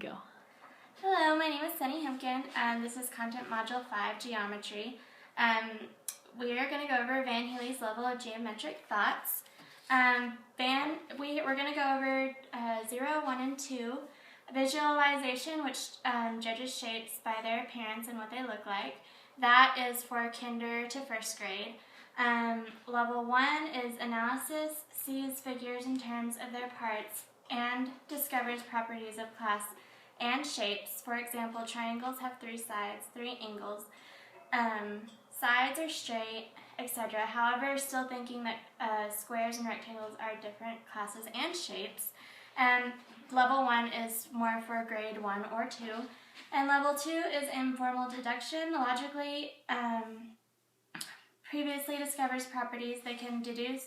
Go. Hello, my name is Sunny Hempkin, and this is Content Module 5, Geometry. We are going to go over Van Healy's level of geometric thoughts. We're going to go over 0, 1, and 2, visualization, which judges shapes by their appearance and what they look like. That is for kinder to first grade. Level 1 is analysis, sees figures in terms of their parts, and discovers properties of class and shapes. For example, triangles have 3 sides, 3 angles. Sides are straight, etc. However, still thinking that squares and rectangles are different classes and shapes. Level 1 is more for grade 1 or 2. And level 2 is informal deduction. Logically, previously discovers properties. They can deduce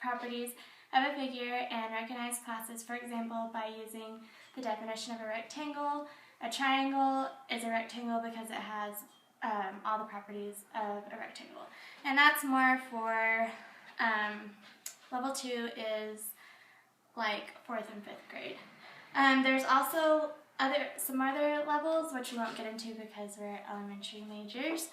properties of a figure and recognize classes, for example, by using the definition of a rectangle. A triangle is a rectangle because it has all the properties of a rectangle. And that's more for level 2 is like 4th and 5th grade. There's also some other levels which we won't get into because we're elementary majors.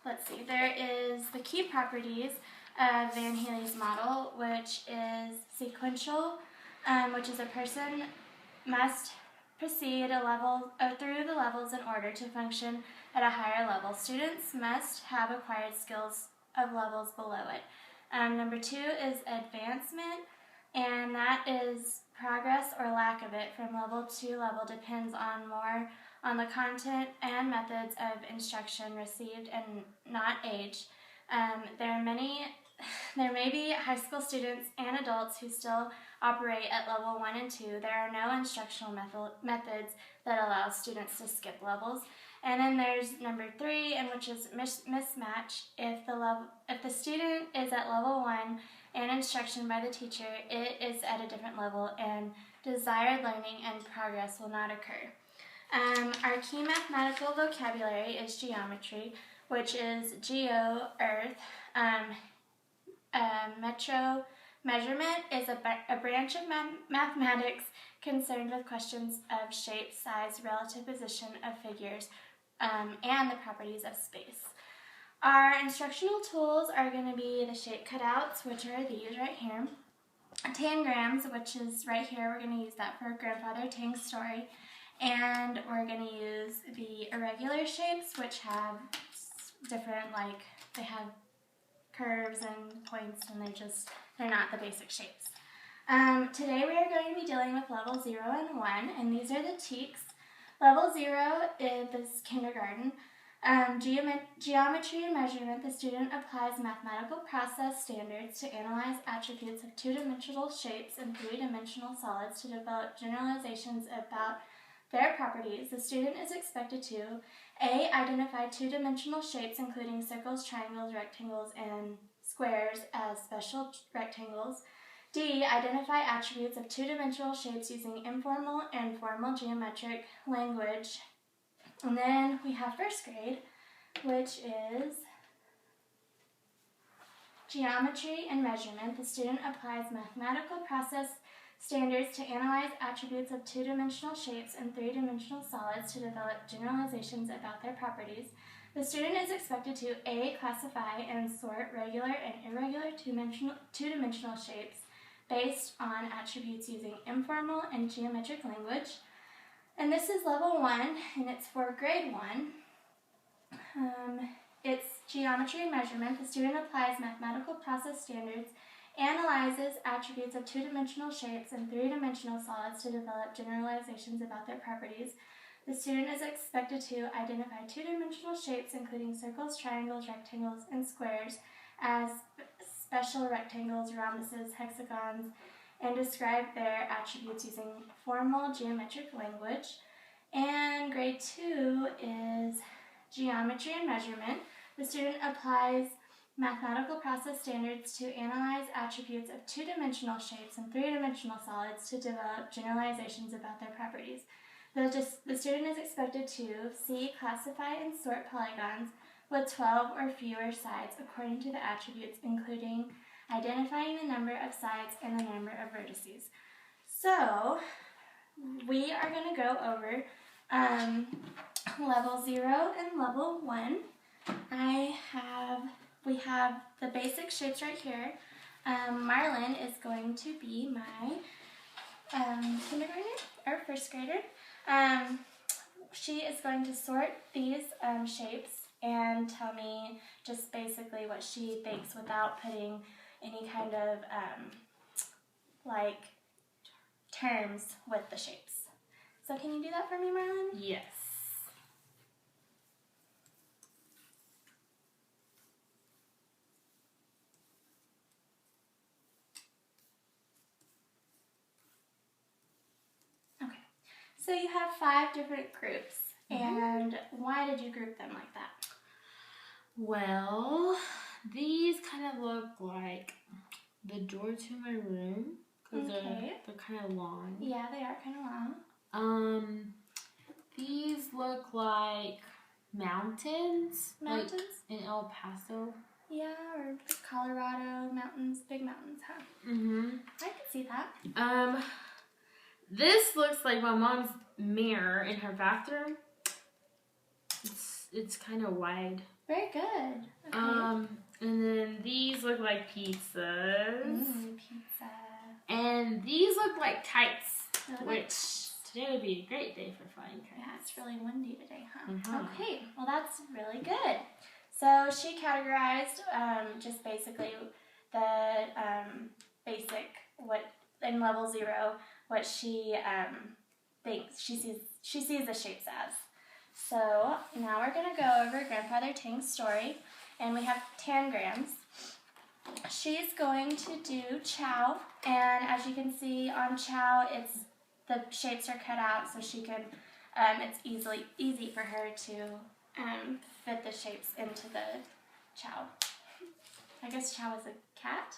Let's see, there is the key properties of Van Healy's model, which is sequential, which is a person must proceed through the levels in order to function at a higher level. Students must have acquired skills of levels below it. Number 2 is advancement, and that is progress or lack of it from level to level depends more on the content and methods of instruction received and not age. There may be high school students and adults who still operate at level 1 and 2. There are no instructional methods that allow students to skip levels. And then there's number 3, which is mismatch. If the student is at level 1 and instruction by the teacher, it is at a different level and desired learning and progress will not occur. Our key mathematical vocabulary is geometry, which is geo, earth. Measurement is a branch of mathematics concerned with questions of shape, size, relative position of figures, and the properties of space. Our instructional tools are going to be the shape cutouts, which are these right here. Tangrams, which is right here. We're going to use that for Grandfather Tang's story. And we're going to use the irregular shapes, which have different, they have curves and points, and they're not the basic shapes. Today we are going to be dealing with level 0 and 1, and these are the TEKS. Level 0 is kindergarten. Geometry and measurement, the student applies mathematical process standards to analyze attributes of 2-dimensional shapes and 3-dimensional solids to develop generalizations about their properties. The student is expected to A. Identify 2-dimensional shapes including circles, triangles, rectangles, and squares as special rectangles. D. Identify attributes of 2-dimensional shapes using informal and formal geometric language. And then we have first grade, which is geometry and measurement. The student applies mathematical process standards to analyze attributes of 2-dimensional shapes and 3-dimensional solids to develop generalizations about their properties. The student is expected to A. Classify and sort regular and irregular 2-dimensional shapes based on attributes using informal and geometric language. And this is level 1, and it's for grade 1. It's geometry and measurement. The student applies mathematical process standards, analyzes attributes of 2-dimensional shapes and 3-dimensional solids to develop generalizations about their properties. The student is expected to identify 2-dimensional shapes including circles, triangles, rectangles, and squares as special rectangles, rhombuses, hexagons, and describe their attributes using formal geometric language. And grade 2 is geometry and measurement. The student applies mathematical process standards to analyze attributes of 2-dimensional shapes and 3-dimensional solids to develop generalizations about their properties. The student is expected to C. Classify and sort polygons with 12 or fewer sides according to the attributes, including identifying the number of sides and the number of vertices. So we are going to go over level 0 and level 1. We have the basic shapes right here. Marlon is going to be my kindergartner or first grader. She is going to sort these shapes and tell me just basically what she thinks without putting any kind of like terms with the shapes. So can you do that for me, Marlon? Yes. Okay. So you have 5 different groups. And why did you group them like that? Well, these kind of look like the door to my room because they're kind of long. Yeah, they are kind of long. These look like mountains. Mountains? Like in El Paso. Yeah, or Colorado mountains, big mountains, huh? I can see that. This looks like my mom's mirror in her bathroom. It's kind of wide. Very good. Okay. And then these look like pizzas. Pizza. And these look like kites, Like today would be a great day for flying kites. Yeah, it's really windy today, huh? Okay, well that's really good. So she categorized just basically the basic, what in level 0, what she thinks she sees the shapes as. So now we're going to go over Grandfather Ting's story, and we have tangrams. She's going to do chow, and as you can see on chow, the shapes are cut out so she can, it's easy for her to fit the shapes into the chow. I guess chow is a cat?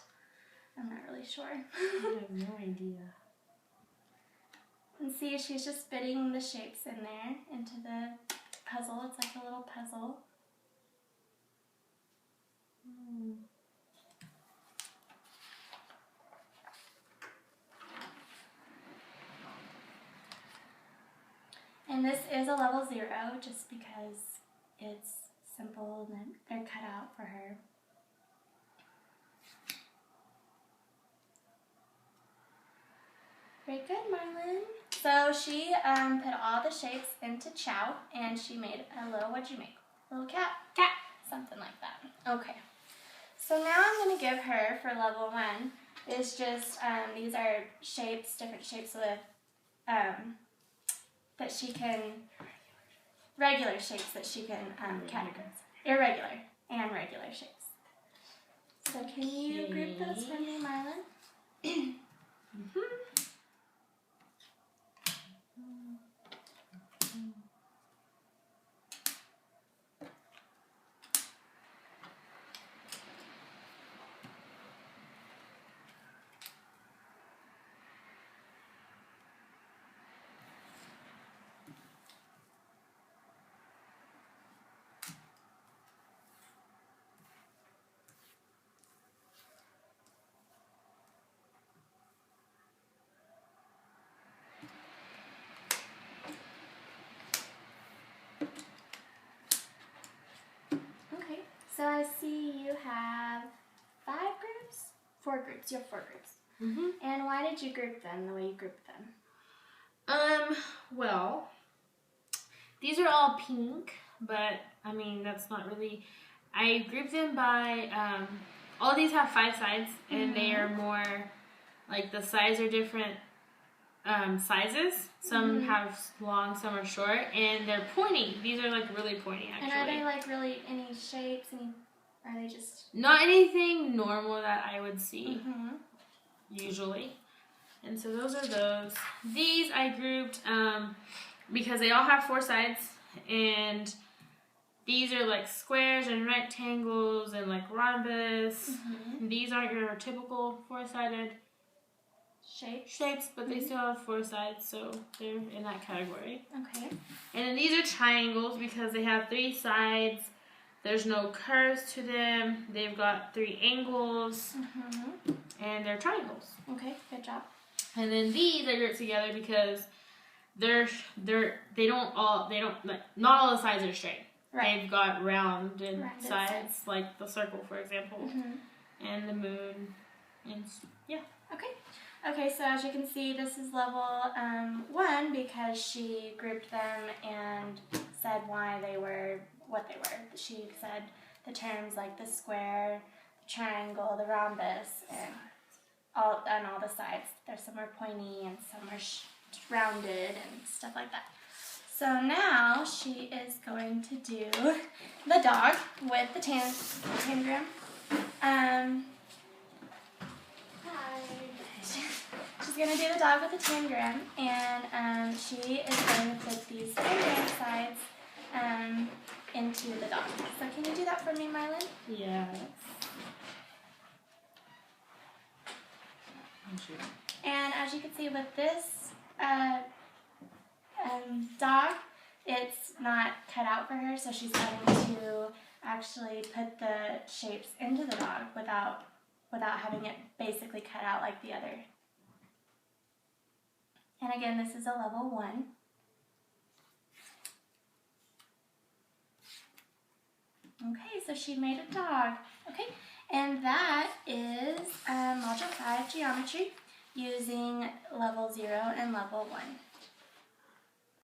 I'm not really sure. I have no idea. And see, she's just fitting the shapes in there into the puzzle. It's like a little puzzle. And this is a level 0 just because it's simple and they're cut out for her. Very good, Marlon. So she put all the shapes into chow, and she made a little, what'd you make? A little cat? Cat. Something like that. Okay. So now I'm going to give her, for level 1, is just, these are shapes, different shapes with, that she can, regular shapes that she can categorize. Irregular and regular shapes. So can you group those for me, Marlon? Okay, so I see you have 5 groups? 4 groups. You have 4 groups. And why did you group them the way you grouped them? Well, these are all pink, but I mean, that's not really, I grouped them by, all these have 5 sides, and they are more, like the sides are different sizes. Some have long, some are short, and they're pointy. These are like really pointy, actually. And are they like really any shapes? Are they just... Not anything normal that I would see, usually. And so those are those. These I grouped because they all have 4 sides, and these are like squares and rectangles and like rhombus. These aren't your typical 4-sided shapes, but they still have 4 sides, so they're in that category. Okay. And then these are triangles because they have 3 sides. There's no curves to them. They've got 3 angles, and they're triangles. Okay, good job. And then these are grouped together because not all the sides are straight. Right. They've got rounded Rounded sides, sides. like the circle, for example, and the moon, and yeah. Okay, so as you can see, this is level 1 because she grouped them and said why they were what they were. She said the terms like the square, the triangle, the rhombus, and all the sides. There's some are pointy and some are rounded and stuff like that. So now she is going to do the dog with the tangram. She's going to do the dog with the tangram, and she is going to put these tangram sides into the dog. So can you do that for me, Marlon? Yes. And as you can see with this dog, it's not cut out for her, so she's having to actually put the shapes into the dog without having it basically cut out like the other. And again, this is a level 1. Okay, so she made a dog. Okay, and that is Module 5 Geometry using level 0 and level 1.